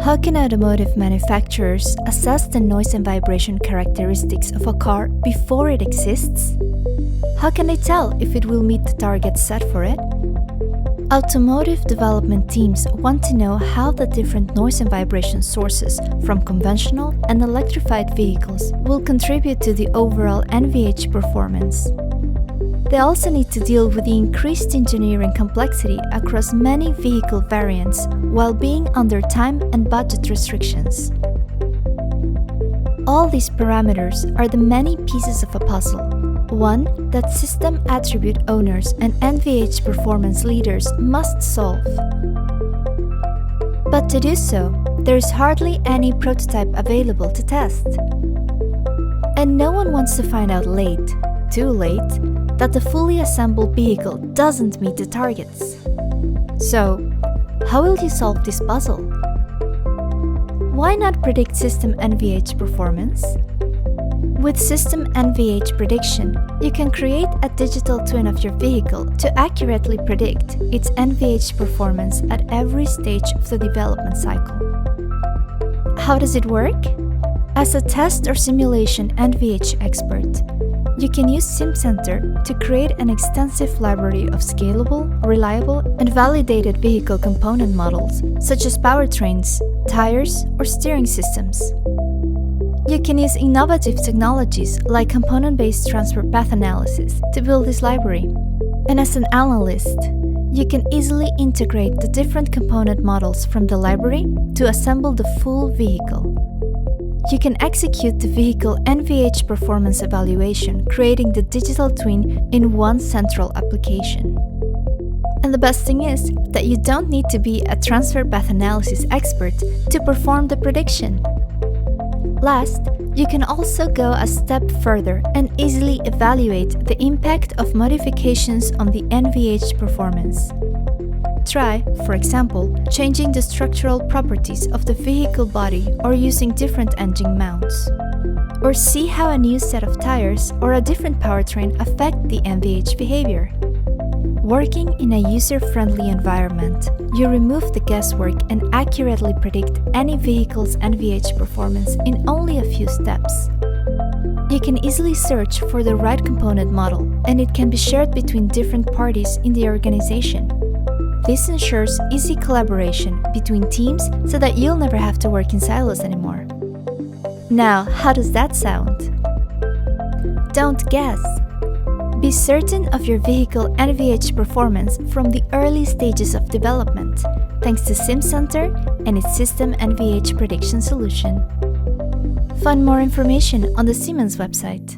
How can automotive manufacturers assess the noise and vibration characteristics of a car before it exists? How can they tell if it will meet the targets set for it? Automotive development teams want to know how the different noise and vibration sources from conventional and electrified vehicles will contribute to the overall NVH performance. They also need to deal with the increased engineering complexity across many vehicle variants while being under time and budget restrictions. All these parameters are the many pieces of a puzzle, one that system attribute owners and NVH performance leaders must solve. But to do so, there is hardly any prototype available to test. And no one wants to find out late, too late, that the fully assembled vehicle doesn't meet the targets. So, how will you solve this puzzle? Why not predict system NVH performance? With system NVH prediction, you can create a digital twin of your vehicle to accurately predict its NVH performance at every stage of the development cycle. How does it work? As a test or simulation NVH expert, you can use SimCenter to create an extensive library of scalable, reliable, and validated vehicle component models, such as powertrains, tires, or steering systems. You can use innovative technologies like component-based transfer path analysis to build this library. And as an analyst, you can easily integrate the different component models from the library to assemble the full vehicle. You can execute the vehicle NVH performance evaluation, creating the digital twin in one central application. And the best thing is that you don't need to be a transfer path analysis expert to perform the prediction. Last, you can also go a step further and easily evaluate the impact of modifications on the NVH performance. Try, for example, changing the structural properties of the vehicle body or using different engine mounts. Or see how a new set of tires or a different powertrain affect the NVH behavior. Working in a user-friendly environment, you remove the guesswork and accurately predict any vehicle's NVH performance in only a few steps. You can easily search for the right component model, and it can be shared between different parties in the organization. This ensures easy collaboration between teams so that you'll never have to work in silos anymore. Now, how does that sound? Don't guess! Be certain of your vehicle NVH performance from the early stages of development, thanks to SimCenter and its system NVH prediction solution. Find more information on the Siemens website.